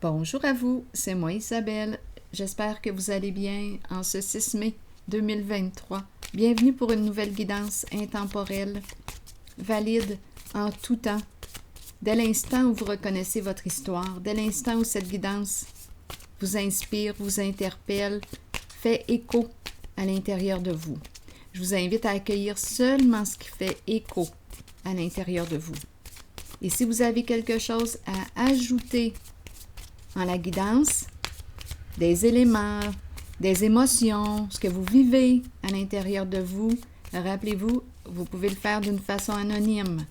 Bonjour à vous, c'est moi Isabelle. J'espère que vous allez bien en ce 6 mai 2023. Bienvenue pour une nouvelle guidance intemporelle, valide en tout temps. Dès l'instant où vous reconnaissez votre histoire, dès l'instant où cette guidance vous inspire, vous interpelle, fait écho à l'intérieur de vous. Je vous invite à accueillir seulement ce qui fait écho à l'intérieur de vous. Et si vous avez quelque chose à ajouter en la guidance, des éléments, des émotions, ce que vous vivez à l'intérieur de vous, rappelez-vous, vous pouvez le faire d'une façon anonyme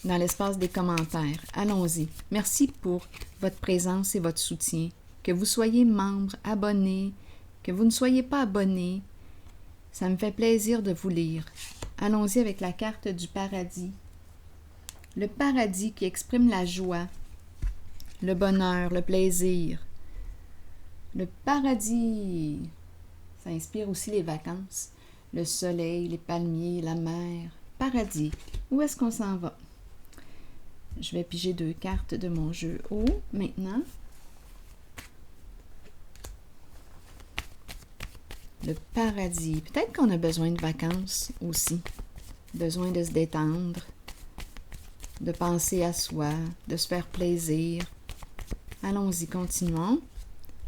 dans l'espace des commentaires. Allons-y. Merci pour votre présence et votre soutien. Que vous soyez membre, abonné, que vous ne soyez pas abonné, ça me fait plaisir de vous lire. Allons-y avec la carte du paradis. Le paradis qui exprime la joie, le bonheur, le plaisir. Le paradis, ça inspire aussi les vacances. Le soleil, les palmiers, la mer. Paradis, où est-ce qu'on s'en va? Je vais piger 2 cartes de mon jeu haut maintenant. Le paradis. Peut-être qu'on a besoin de vacances aussi. Besoin de se détendre, de penser à soi, de se faire plaisir. Allons-y, continuons.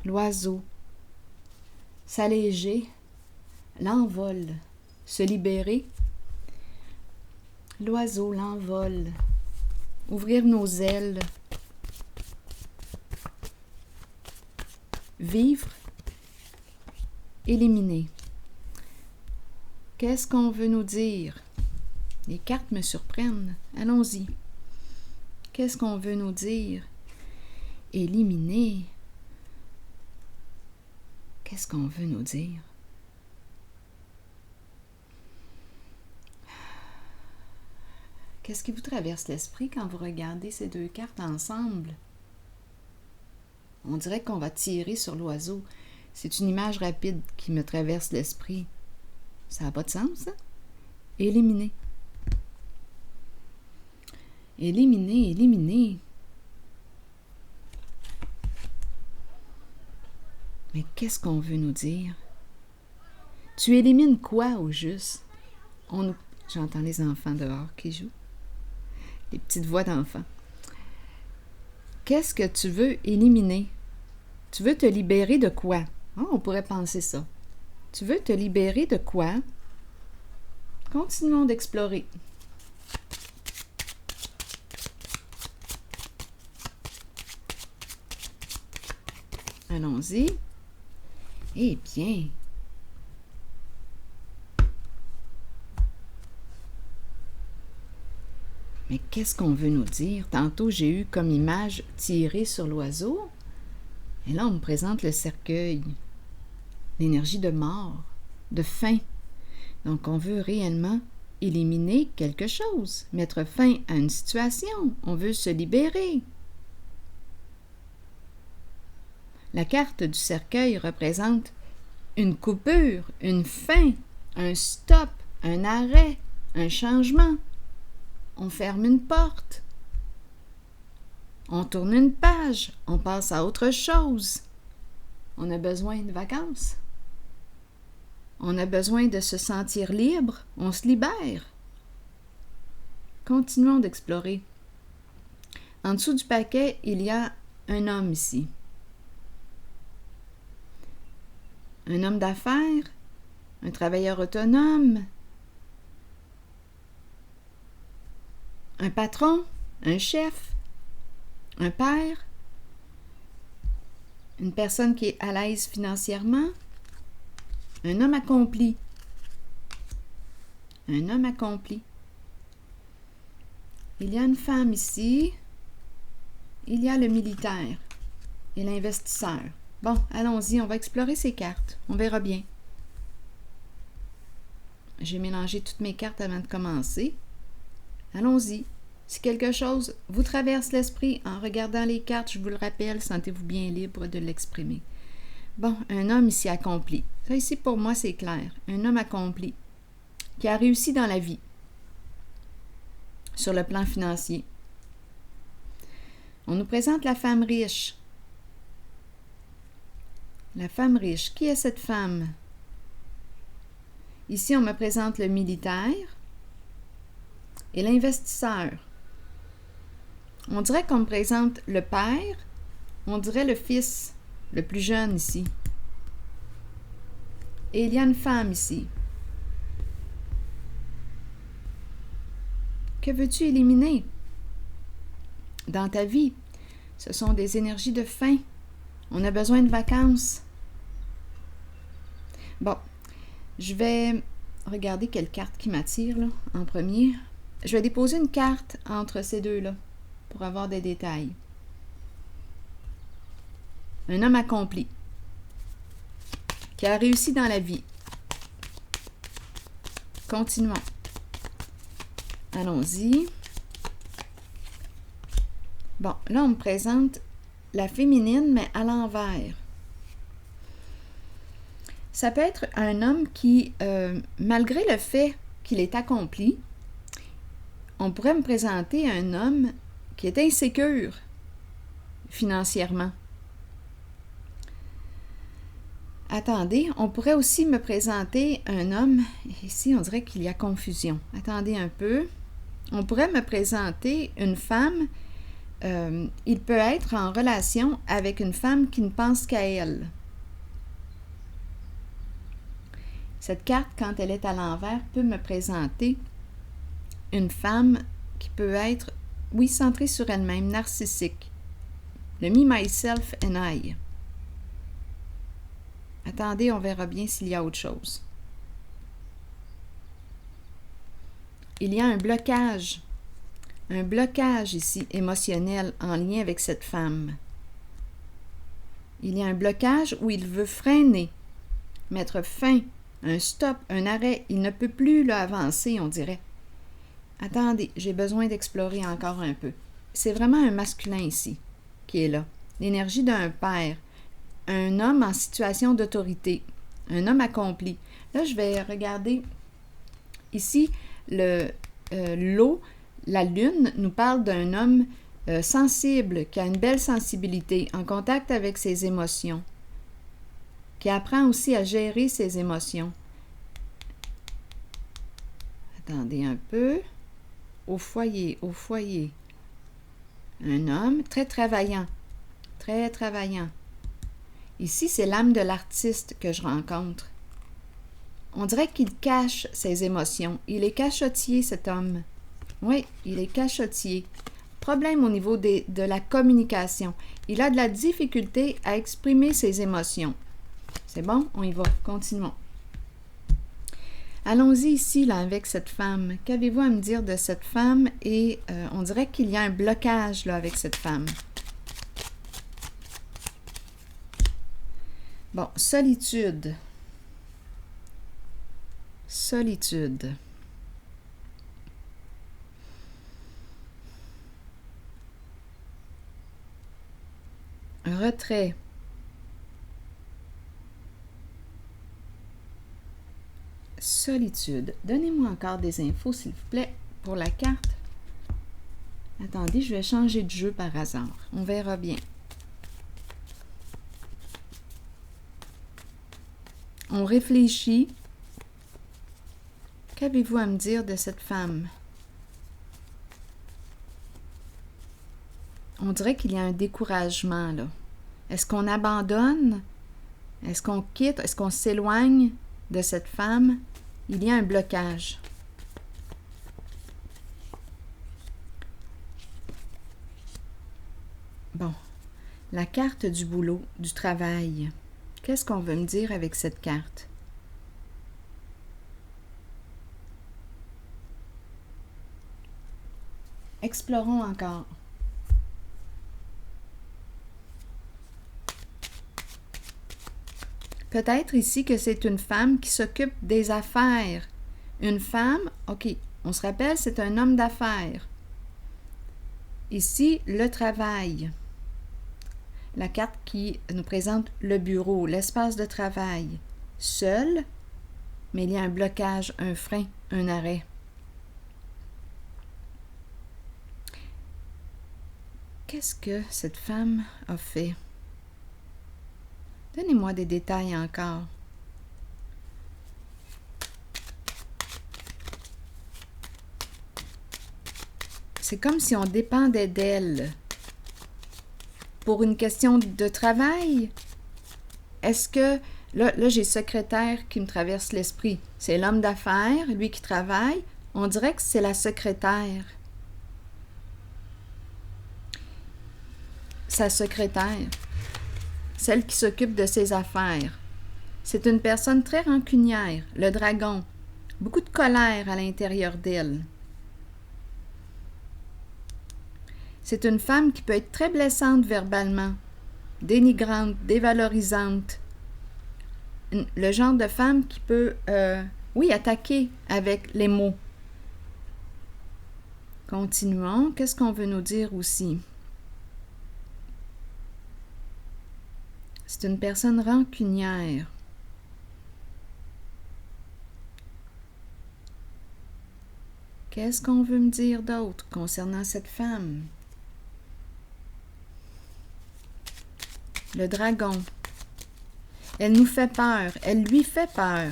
L'oiseau. S'alléger. L'envol. Se libérer. L'oiseau, l'envol. Ouvrir nos ailes. Vivre. Éliminer. Qu'est-ce qu'on veut nous dire? Les cartes me surprennent. Allons-y. Qu'est-ce qu'on veut nous dire? Éliminer. Qu'est-ce qu'on veut nous dire? Qu'est-ce qui vous traverse l'esprit quand vous regardez ces 2 cartes ensemble? On dirait qu'on va tirer sur l'oiseau. C'est une image rapide qui me traverse l'esprit. Ça n'a pas de sens, hein? Éliminer. Éliminer, éliminer. Mais qu'est-ce qu'on veut nous dire? Tu élimines quoi au juste? J'entends les enfants dehors qui jouent. Les petites voix d'enfants. Qu'est-ce que tu veux éliminer? Tu veux te libérer de quoi? Oh, on pourrait penser ça. Tu veux te libérer de quoi? Continuons d'explorer. Allons-y. Eh bien. Mais qu'est-ce qu'on veut nous dire? Tantôt, j'ai eu comme image tirer sur l'oiseau. Et là, on me présente le cercueil. L'énergie de mort, de fin. Donc, on veut réellement éliminer quelque chose, mettre fin à une situation. On veut se libérer. La carte du cercueil représente une coupure, une fin, un stop, un arrêt, un changement. On ferme une porte. On tourne une page. On passe à autre chose. On a besoin de vacances. On a besoin de se sentir libre. On se libère. Continuons d'explorer. En dessous du paquet, il y a un homme ici. Un homme d'affaires, un travailleur autonome, un patron, un chef, un père, une personne qui est à l'aise financièrement, un homme accompli. Un homme accompli. Il y a une femme ici. Il y a le militaire et l'investisseur. Bon, allons-y, on va explorer ces cartes. On verra bien. J'ai mélangé toutes mes cartes avant de commencer. Allons-y. Si quelque chose vous traverse l'esprit en regardant les cartes, je vous le rappelle, sentez-vous bien libre de l'exprimer. Bon, un homme ici accompli. Ça ici, pour moi, c'est clair. Un homme accompli qui a réussi dans la vie sur le plan financier. On nous présente la femme riche. La femme riche. Qui est cette femme? Ici, on me présente le militaire et l'investisseur. On dirait qu'on me présente le père, on dirait le fils, le plus jeune ici. Et il y a une femme ici. Que veux-tu éliminer dans ta vie? Ce sont des énergies de faim. On a besoin de vacances. Bon, je vais regarder quelle carte qui m'attire là, en premier. Je vais déposer une carte entre ces deux-là pour avoir des détails. Un homme accompli qui a réussi dans la vie. Continuons. Allons-y. Bon, là, on me présente la féminine, mais à l'envers. Ça peut être un homme qui, malgré le fait qu'il est accompli, on pourrait me présenter un homme qui est insécure financièrement. Attendez, on pourrait aussi me présenter un homme, ici on dirait qu'il y a confusion. Attendez un peu. On pourrait me présenter une femme, il peut être en relation avec une femme qui ne pense qu'à elle. Cette carte, quand elle est à l'envers, peut me présenter une femme qui peut être, oui, centrée sur elle-même, narcissique. Le me, myself and I. Attendez, on verra bien s'il y a autre chose. Il y a un blocage ici, émotionnel, en lien avec cette femme. Il y a un blocage où il veut freiner, mettre fin, un stop, un arrêt. Il ne peut plus là, avancer, on dirait. Attendez, j'ai besoin d'explorer encore un peu. C'est vraiment un masculin ici qui est là. L'énergie d'un père, un homme en situation d'autorité, un homme accompli. Là, je vais regarder ici l'eau, la lune nous parle d'un homme sensible, qui a une belle sensibilité, en contact avec ses émotions, qui apprend aussi à gérer ses émotions. Attendez un peu. Au foyer. Un homme très travaillant. Ici, c'est l'âme de l'artiste que je rencontre. On dirait qu'il cache ses émotions. Il est cachotier, cet homme. Oui, il est cachotier. Problème au niveau de la communication. Il a de la difficulté à exprimer ses émotions. C'est bon? On y va. Continuons. Allons-y ici, là, avec cette femme. Qu'avez-vous à me dire de cette femme? Et on dirait qu'il y a un blocage, là, avec cette femme. Bon, solitude. Retrait. Solitude. Donnez-moi encore des infos, s'il vous plaît, pour la carte. Attendez, je vais changer de jeu par hasard. On verra bien. On réfléchit. Qu'avez-vous à me dire de cette femme? On dirait qu'il y a un découragement, là. Est-ce qu'on abandonne? Est-ce qu'on quitte? Est-ce qu'on s'éloigne de cette femme? Il y a un blocage. Bon, la carte du boulot, du travail. Qu'est-ce qu'on veut me dire avec cette carte? Explorons encore. Peut-être ici que c'est une femme qui s'occupe des affaires. Une femme, ok, on se rappelle, c'est un homme d'affaires. Ici, le travail. La carte qui nous présente le bureau, l'espace de travail. Seul, mais il y a un blocage, un frein, un arrêt. Qu'est-ce que cette femme a fait? Donnez-moi des détails encore. C'est comme si on dépendait d'elle. Pour une question de travail, est-ce que... Là, j'ai secrétaire qui me traverse l'esprit. C'est l'homme d'affaires, lui qui travaille. On dirait que c'est la secrétaire. Sa secrétaire. Celle qui s'occupe de ses affaires. C'est une personne très rancunière, le dragon. Beaucoup de colère à l'intérieur d'elle. C'est une femme qui peut être très blessante verbalement, dénigrante, dévalorisante. Le genre de femme qui peut, attaquer avec les mots. Continuons. Qu'est-ce qu'on veut nous dire aussi? C'est une personne rancunière. Qu'est-ce qu'on veut me dire d'autre concernant cette femme? Le dragon. Elle nous fait peur. Elle lui fait peur.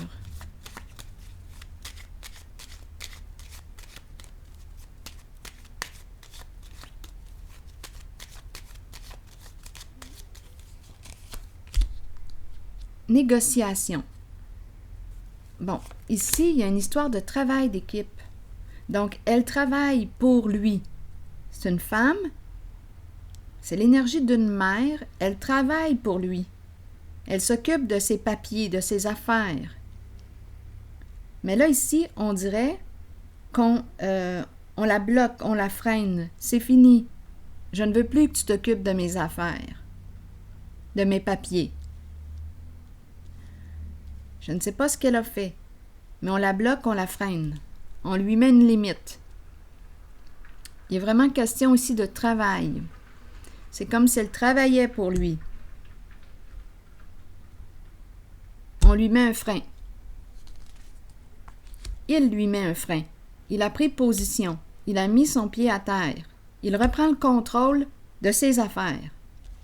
Négociation. Bon, ici, il y a une histoire de travail d'équipe. Donc, elle travaille pour lui. C'est une femme. C'est l'énergie d'une mère. Elle travaille pour lui. Elle s'occupe de ses papiers, de ses affaires. Mais là, ici, on dirait qu'on la bloque, on la freine. C'est fini. Je ne veux plus que tu t'occupes de mes affaires, de mes papiers. Je ne sais pas ce qu'elle a fait, mais on la bloque, on la freine. On lui met une limite. Il est vraiment question ici de travail. C'est comme si elle travaillait pour lui. On lui met un frein. Il lui met un frein. Il a pris position. Il a mis son pied à terre. Il reprend le contrôle de ses affaires.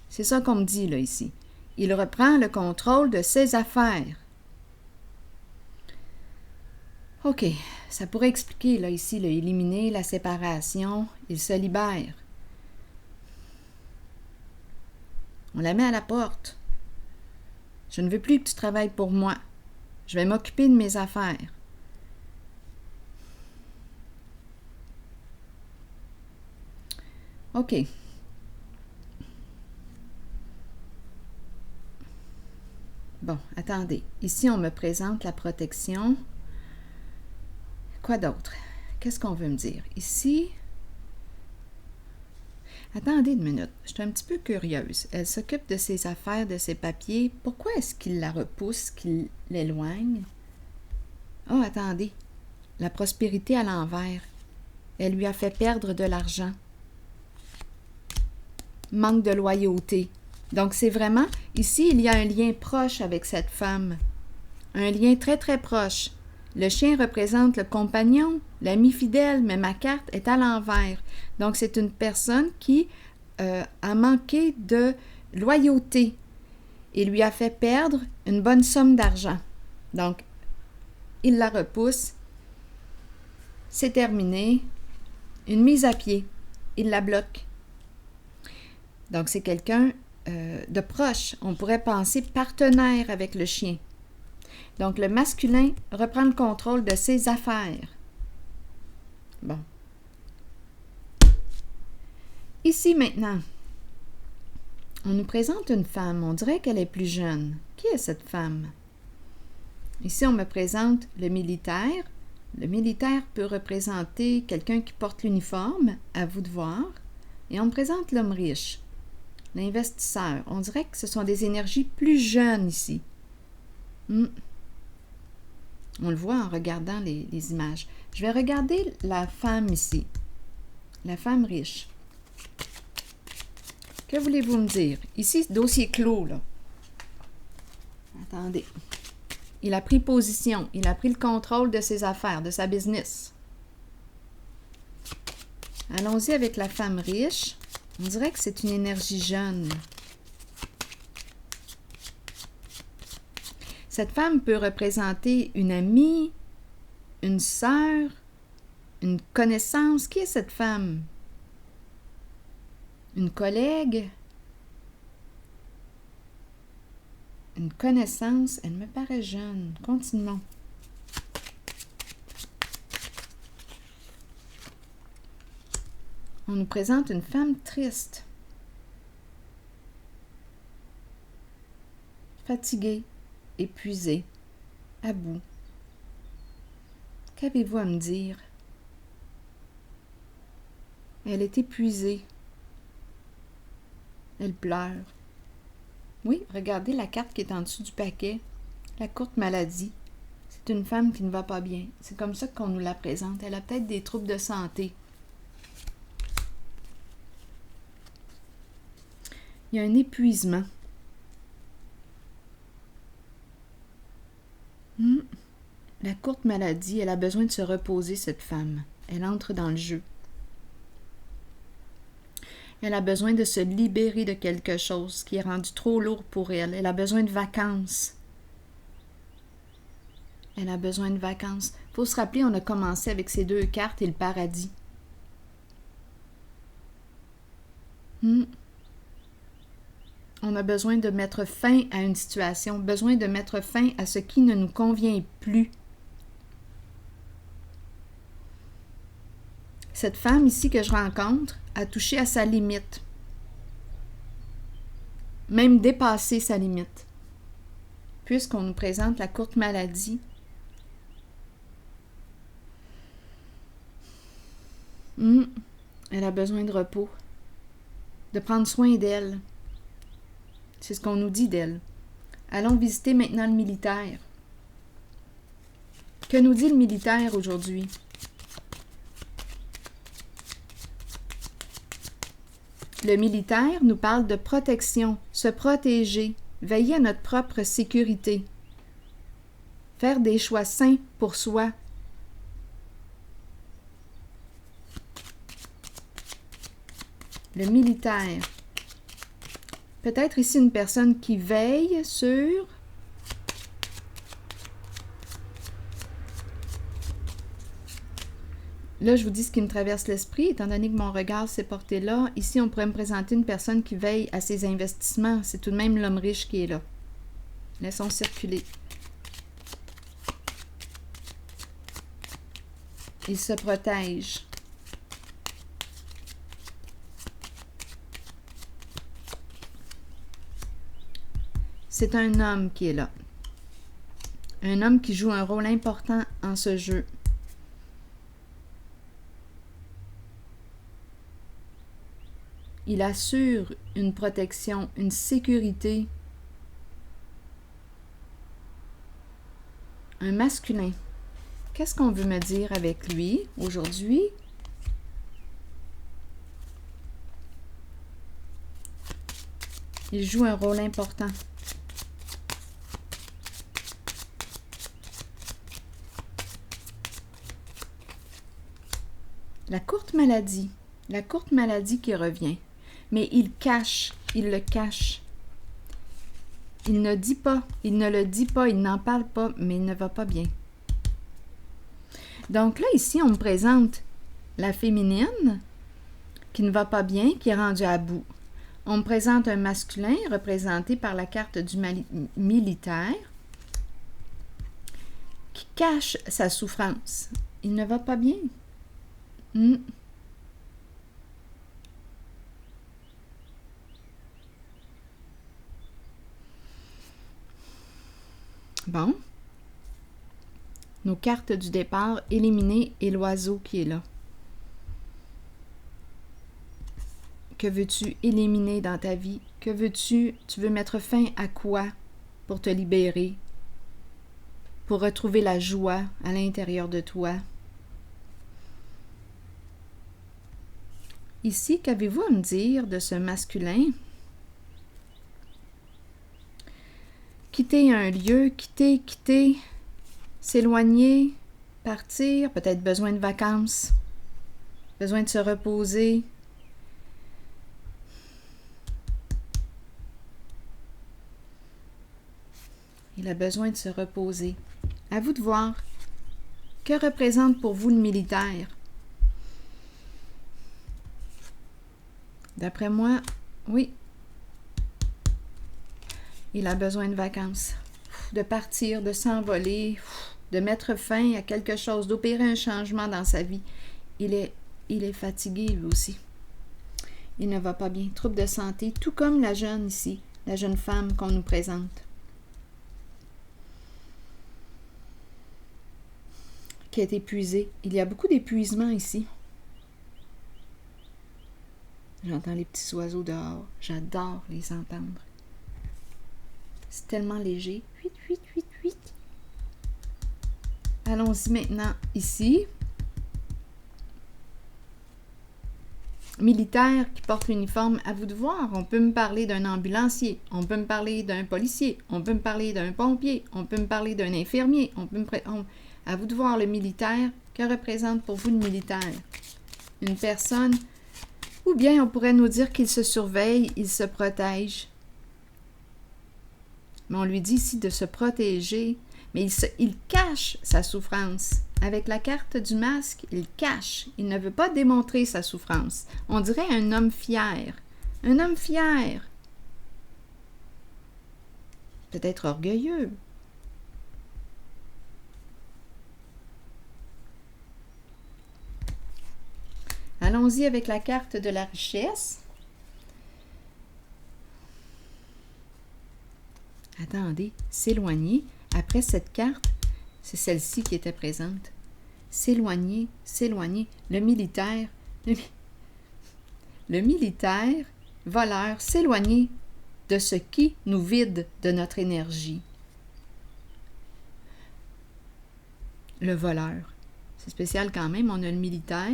C'est ça qu'on me dit là ici. Il reprend le contrôle de ses affaires. OK, ça pourrait expliquer là ici, éliminer la séparation. Il se libère. On la met à la porte. Je ne veux plus que tu travailles pour moi. Je vais m'occuper de mes affaires. OK. Bon, attendez. Ici, on me présente la protection. Quoi d'autre? Qu'est-ce qu'on veut me dire? Ici... Attendez une minute, je suis un petit peu curieuse. Elle s'occupe de ses affaires, de ses papiers. Pourquoi est-ce qu'il la repousse, qu'il l'éloigne? Oh, attendez. La prospérité à l'envers. Elle lui a fait perdre de l'argent. Manque de loyauté. Donc, c'est vraiment... Ici, il y a un lien proche avec cette femme. Un lien très, très proche. Le chien représente le compagnon, l'ami fidèle, mais ma carte est à l'envers. Donc, c'est une personne qui a manqué de loyauté et lui a fait perdre une bonne somme d'argent. Donc, il la repousse. C'est terminé. Une mise à pied. Il la bloque. Donc, c'est quelqu'un de proche. On pourrait penser partenaire avec le chien. Donc, le masculin reprend le contrôle de ses affaires. Bon. Ici, maintenant, on nous présente une femme. On dirait qu'elle est plus jeune. Qui est cette femme? Ici, on me présente le militaire. Le militaire peut représenter quelqu'un qui porte l'uniforme, à vous de voir. Et on me présente l'homme riche, l'investisseur. On dirait que ce sont des énergies plus jeunes ici. On le voit en regardant les images. Je vais regarder la femme ici. La femme riche. Que voulez-vous me dire? Ici, dossier clos, là. Attendez. Il a pris position. Il a pris le contrôle de ses affaires, de sa business. Allons-y avec la femme riche. On dirait que c'est une énergie jeune. Cette femme peut représenter une amie, une sœur, une connaissance. Qui est cette femme? Une collègue? Une connaissance? Elle me paraît jeune. Continuons. On nous présente une femme triste, fatiguée, épuisée, à bout. Qu'avez-vous à me dire? Elle est épuisée. Elle pleure. Oui, regardez la carte qui est en dessous du paquet. La courte maladie. C'est une femme qui ne va pas bien. C'est comme ça qu'on nous la présente. Elle a peut-être des troubles de santé. Il y a un épuisement. La courte maladie, elle a besoin de se reposer, cette femme. Elle entre dans le jeu. Elle a besoin de se libérer de quelque chose qui est rendu trop lourd pour elle. Elle a besoin de vacances. Elle a besoin de vacances. Il faut se rappeler, on a commencé avec ces deux cartes et le paradis. On a besoin de mettre fin à une situation, besoin de mettre fin à ce qui ne nous convient plus. Cette femme ici que je rencontre a touché à sa limite, même dépassé sa limite, puisqu'on nous présente la courte maladie. Elle a besoin de repos, de prendre soin d'elle. C'est ce qu'on nous dit d'elle. Allons visiter maintenant le militaire. Que nous dit le militaire aujourd'hui? Le militaire nous parle de protection, se protéger, veiller à notre propre sécurité, faire des choix sains pour soi. Le militaire. Peut-être ici une personne qui veille sur Là, je vous dis ce qui me traverse l'esprit, étant donné que mon regard s'est porté là. Ici, on pourrait me présenter une personne qui veille à ses investissements. C'est tout de même l'homme riche qui est là. Laissons circuler. Il se protège. C'est un homme qui est là. Un homme qui joue un rôle important en ce jeu. Il assure une protection, une sécurité. Un masculin. Qu'est-ce qu'on veut me dire avec lui aujourd'hui? Il joue un rôle important. La courte maladie qui revient. Mais il cache, il le cache. Il ne dit pas, il ne le dit pas, il n'en parle pas, mais il ne va pas bien. Donc là, ici, on me présente la féminine qui ne va pas bien, qui est rendue à bout. On me présente un masculin représenté par la carte du militaire qui cache sa souffrance. Il ne va pas bien. Bon. Nos cartes du départ éliminées et l'oiseau qui est là. Que veux-tu éliminer dans ta vie? Que veux-tu? Tu veux mettre fin à quoi pour te libérer? Pour retrouver la joie à l'intérieur de toi? Ici, qu'avez-vous à me dire de ce masculin? Quitter un lieu, quitter, s'éloigner, partir, peut-être besoin de vacances, besoin de se reposer. Il a besoin de se reposer. À vous de voir. Que représente pour vous le militaire? D'après moi, oui. Il a besoin de vacances. De partir, de s'envoler, de mettre fin à quelque chose, d'opérer un changement dans sa vie. Il est fatigué, lui aussi. Il ne va pas bien. Trouble de santé, tout comme la jeune ici, la jeune femme qu'on nous présente. Qui est épuisée. Il y a beaucoup d'épuisement ici. J'entends les petits oiseaux dehors. J'adore les entendre. C'est tellement léger. Huit, huit, huit, huit. Allons-y maintenant ici. Militaire qui porte l'uniforme, à vous de voir. On peut me parler d'un ambulancier, on peut me parler d'un policier, on peut me parler d'un pompier, on peut me parler d'un infirmier, à vous de voir le militaire. Que représente pour vous le militaire? Une personne, ou bien on pourrait nous dire qu'il se surveille, il se protège. Mais on lui dit ici de se protéger, mais il cache sa souffrance. Avec la carte du masque, il cache. Il ne veut pas démontrer sa souffrance. On dirait un homme fier. Un homme fier. Peut-être orgueilleux. Allons-y avec la carte de la richesse. Attendez, s'éloigner. Après cette carte, c'est celle-ci qui était présente. S'éloigner, s'éloigner. Le militaire, voleur, s'éloigner de ce qui nous vide de notre énergie. Le voleur. C'est spécial quand même, on a le militaire,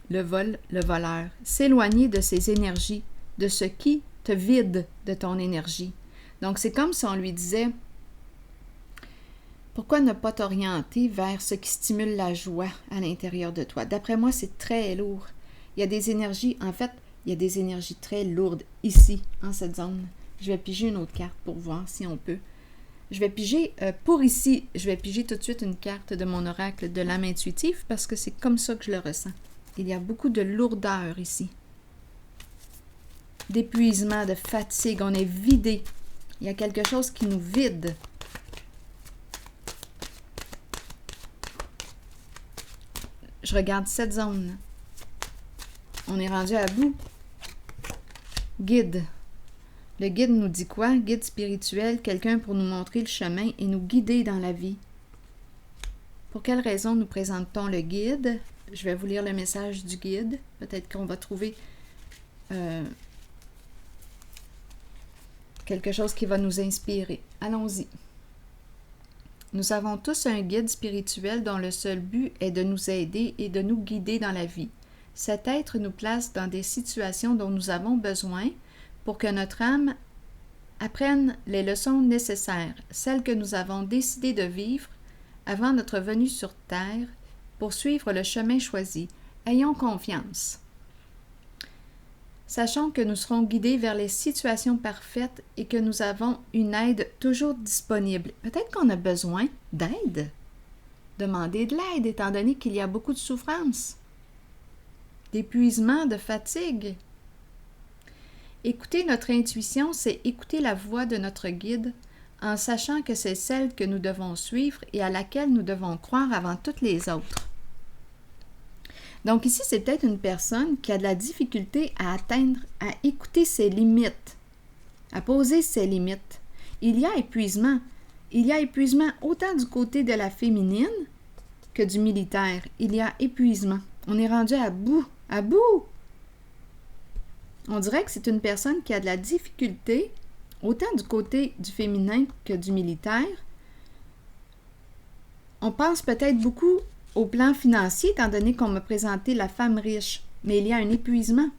le voleur. S'éloigner de ses énergies, de ce qui te vide de ton énergie. Donc, c'est comme si on lui disait, pourquoi ne pas t'orienter vers ce qui stimule la joie à l'intérieur de toi? D'après moi, c'est très lourd. Il y a des énergies, en fait, il y a des énergies très lourdes ici, en cette zone. Je vais piger une autre carte pour voir si on peut. Je vais piger pour ici, je vais piger tout de suite une carte de mon oracle de l'âme intuitive parce que c'est comme ça que je le ressens. Il y a beaucoup de lourdeur ici. D'épuisement, de fatigue, on est vidé. Il y a quelque chose qui nous vide. Je regarde cette zone. On est rendu à bout. Guide. Le guide nous dit quoi? Guide spirituel, quelqu'un pour nous montrer le chemin et nous guider dans la vie. Pour quelle raison nous présente-t-on le guide? Je vais vous lire le message du guide. Peut-être qu'on va trouver quelque chose qui va nous inspirer. Allons-y. Nous avons tous un guide spirituel dont le seul but est de nous aider et de nous guider dans la vie. Cet être nous place dans des situations dont nous avons besoin pour que notre âme apprenne les leçons nécessaires, celles que nous avons décidé de vivre avant notre venue sur Terre pour suivre le chemin choisi. Ayons confiance. Sachons que nous serons guidés vers les situations parfaites et que nous avons une aide toujours disponible. Peut-être qu'on a besoin d'aide. Demandez de l'aide étant donné qu'il y a beaucoup de souffrance, d'épuisement, de fatigue. Écouter notre intuition, c'est écouter la voix de notre guide en sachant que c'est celle que nous devons suivre et à laquelle nous devons croire avant toutes les autres. Donc ici, c'est peut-être une personne qui a de la difficulté à atteindre, à écouter ses limites, à poser ses limites. Il y a épuisement. Il y a épuisement autant du côté de la féminine que du militaire. Il y a épuisement. On est rendu à bout. À bout! On dirait que c'est une personne qui a de la difficulté, autant du côté du féminin que du militaire. On pense peut-être beaucoup au plan financier, étant donné qu'on m'a présenté la femme riche, mais il y a un épuisement.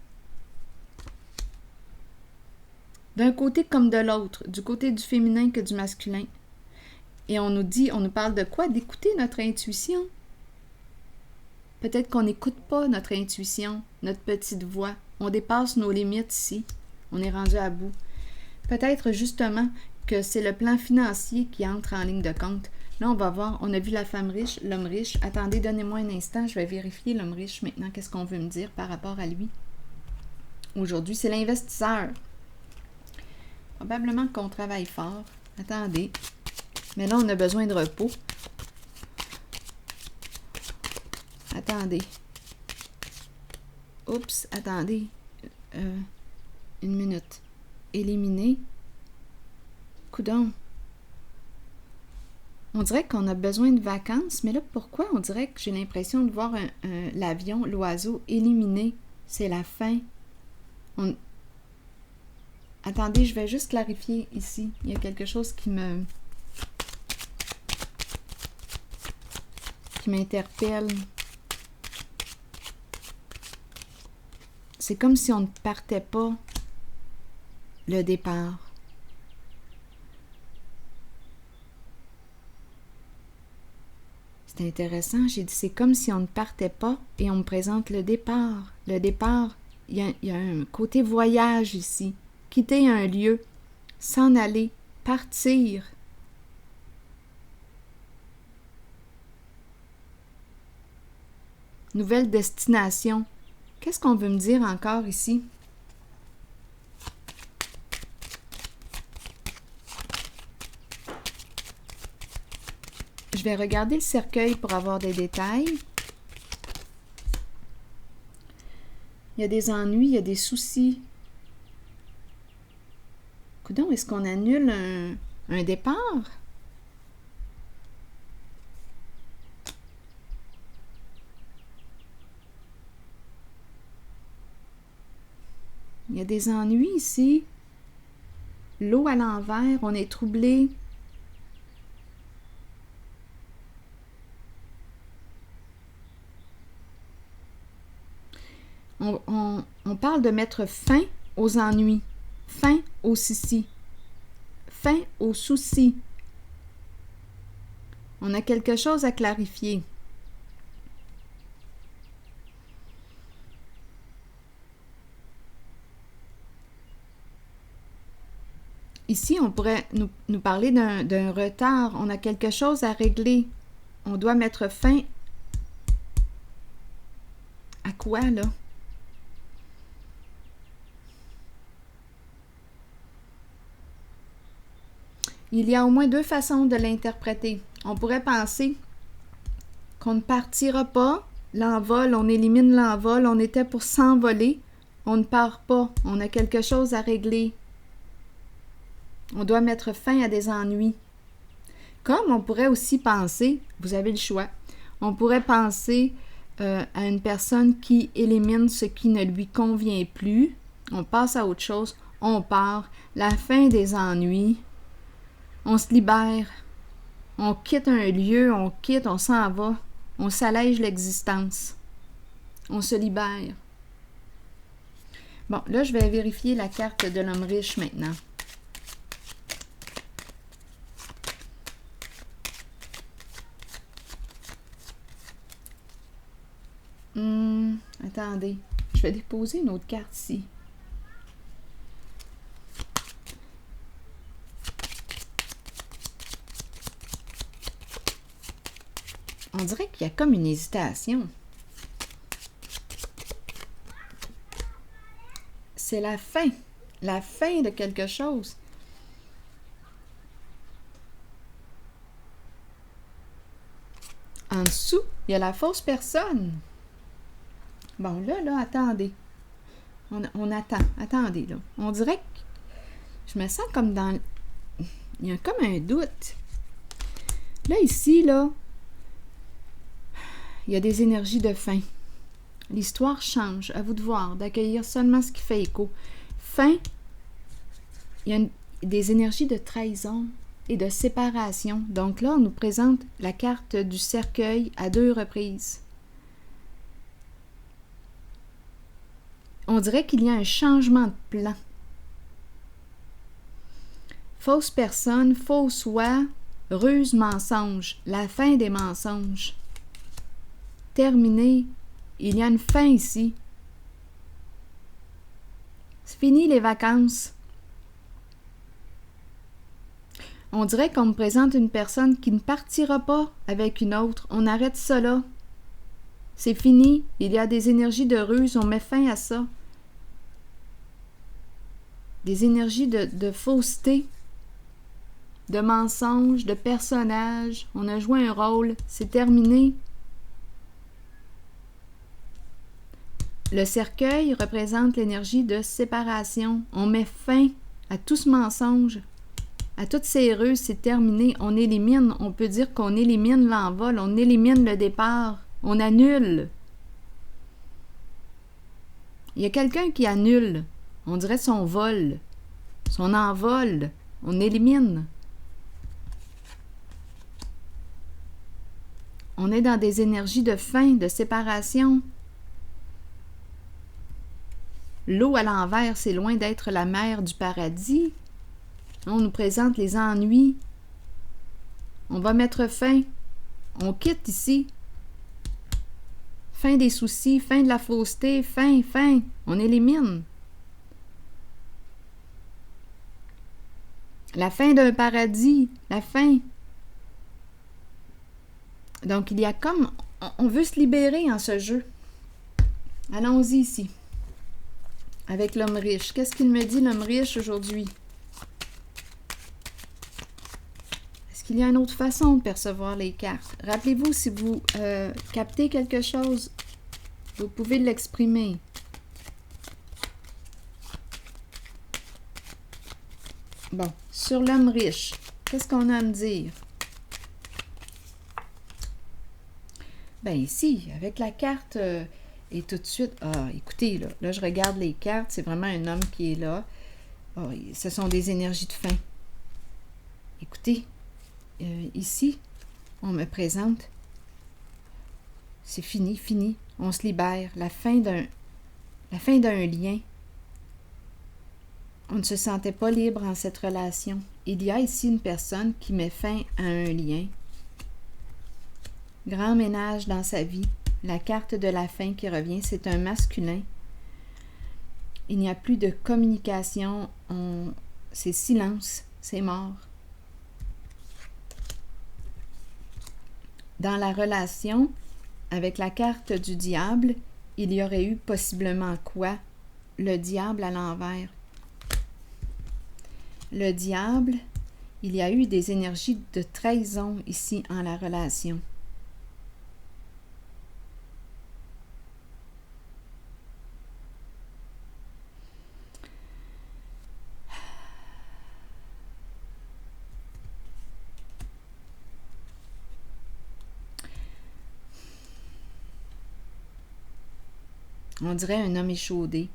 D'un côté comme de l'autre, du côté du féminin que du masculin. Et on nous parle de quoi? D'écouter notre intuition. Peut-être qu'on n'écoute pas notre intuition, notre petite voix. On dépasse nos limites ici. On est rendu à bout. Peut-être justement que c'est le plan financier qui entre en ligne de compte. Là, on va voir, on a vu la femme riche, l'homme riche. Attendez, donnez-moi un instant, je vais vérifier l'homme riche maintenant, qu'est-ce qu'on veut me dire par rapport à lui. Aujourd'hui, c'est l'investisseur. Probablement qu'on travaille fort. Attendez. Mais là, on a besoin de repos. Attendez. Oups, attendez. Une minute. Éliminer. Coudon. On dirait qu'on a besoin de vacances, mais là, pourquoi on dirait que j'ai l'impression de voir l'avion, l'oiseau éliminé? C'est la fin. Attendez, je vais juste clarifier ici. Il y a quelque chose qui m'interpelle. C'est comme si on ne partait pas le départ. C'est intéressant. J'ai dit, c'est comme si on ne partait pas et on me présente le départ. Le départ, il y a un côté voyage ici. Quitter un lieu, s'en aller, partir. Nouvelle destination. Qu'est-ce qu'on veut me dire encore ici? Je vais regarder le cercueil pour avoir des détails. Il y a des ennuis, il y a des soucis. Coudon, est-ce qu'on annule un départ? Il y a des ennuis ici. L'eau à l'envers, on est troublé. On parle de mettre fin aux ennuis, fin aux soucis, fin aux soucis. On a quelque chose à clarifier. Ici, on pourrait nous parler d'un retard. On a quelque chose à régler. On doit mettre fin à quoi, là? Il y a au moins deux façons de l'interpréter. On pourrait penser qu'on ne partira pas, l'envol, on élimine l'envol, on était pour s'envoler, on ne part pas, on a quelque chose à régler. On doit mettre fin à des ennuis. Comme on pourrait aussi penser, vous avez le choix, on pourrait penser à une personne qui élimine ce qui ne lui convient plus, on passe à autre chose, on part, la fin des ennuis. On se libère, on quitte un lieu, on s'en va, on s'allège l'existence, on se libère. Bon, là, je vais vérifier la carte de l'homme riche maintenant. Attendez, je vais déposer une autre carte ici. On dirait qu'il y a comme une hésitation. C'est la fin de quelque chose. En dessous, il y a la fausse personne. Bon, là, attendez. On attend. Attendez, là. On dirait que je me sens comme dans... Il y a comme un doute. Là, ici, là, il y a des énergies de fin. L'histoire change. À vous de voir, d'accueillir seulement ce qui fait écho. Fin, il y a des énergies de trahison et de séparation. Donc là, on nous présente la carte du cercueil à 2 reprises. On dirait qu'il y a un changement de plan. Fausse personne, faux soi, ruse, mensonge. La fin des mensonges. Terminé. Il y a une fin ici. C'est fini les vacances. On dirait qu'on me présente une personne qui ne partira pas avec une autre. On arrête ça là. C'est fini. Il y a des énergies de ruse. On met fin à ça. Des énergies de fausseté, de mensonge, de personnage. On a joué un rôle. C'est terminé. Le cercueil représente l'énergie de séparation. On met fin à tout ce mensonge. À toutes ces ruses, c'est terminé. On élimine, on peut dire qu'on élimine l'envol, on élimine le départ, on annule. Il y a quelqu'un qui annule, on dirait son vol, son envol, on élimine. On est dans des énergies de fin, de séparation. L'eau à l'envers, c'est loin d'être la mer du paradis. On nous présente les ennuis. On va mettre fin. On quitte ici. Fin des soucis, fin de la fausseté, fin. On élimine. La fin d'un paradis, la fin. Donc, il y a comme... On veut se libérer en ce jeu. Allons-y ici. Avec l'homme riche. Qu'est-ce qu'il me dit, l'homme riche, aujourd'hui? Est-ce qu'il y a une autre façon de percevoir les cartes? Rappelez-vous, si vous captez quelque chose, vous pouvez l'exprimer. Bon, sur l'homme riche, qu'est-ce qu'on a à me dire? Ben ici, avec la carte, et tout de suite, écoutez, là je regarde les cartes, c'est vraiment un homme qui est là. Ce sont des énergies de fin. Écoutez, ici, on me présente, c'est fini, on se libère, la fin d'un lien. On ne se sentait pas libre en cette relation. Il y a ici une personne qui met fin à un lien. Grand ménage dans sa vie. La carte de la fin qui revient, c'est un masculin. Il n'y a plus de communication. C'est silence, c'est mort. Dans la relation, avec la carte du diable, il y aurait eu possiblement quoi? Le diable à l'envers. Le diable, il y a eu des énergies de trahison ici en la relation. On dirait un homme échaudé.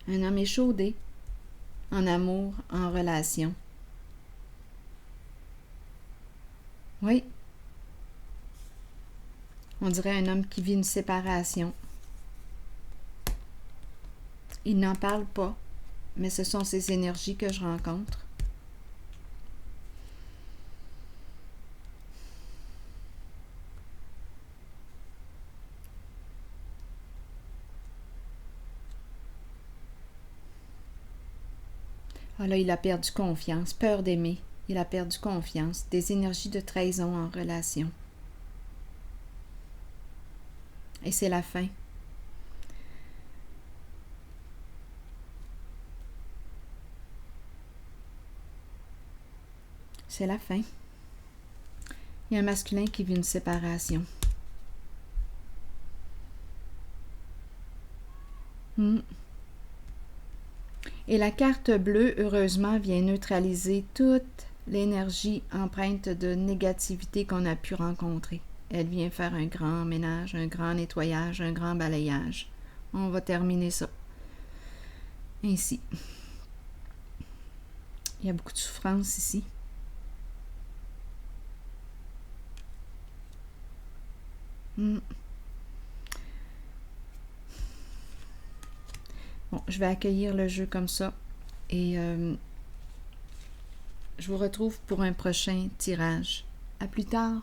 Un homme échaudé. En amour, en relation. Oui. On dirait un homme qui vit une séparation. Il n'en parle pas, mais ce sont ces énergies que je rencontre. Ah là, il a perdu confiance, peur d'aimer. Il a perdu confiance, des énergies de trahison en relation. Et c'est la fin. C'est la fin. Il y a un masculin qui vit une séparation. Et la carte bleue, heureusement, vient neutraliser toute l'énergie empreinte de négativité qu'on a pu rencontrer. Elle vient faire un grand ménage, un grand nettoyage, un grand balayage. On va terminer ça. Ainsi. Il y a beaucoup de souffrance ici. Bon, je vais accueillir le jeu comme ça et je vous retrouve pour un prochain tirage. À plus tard!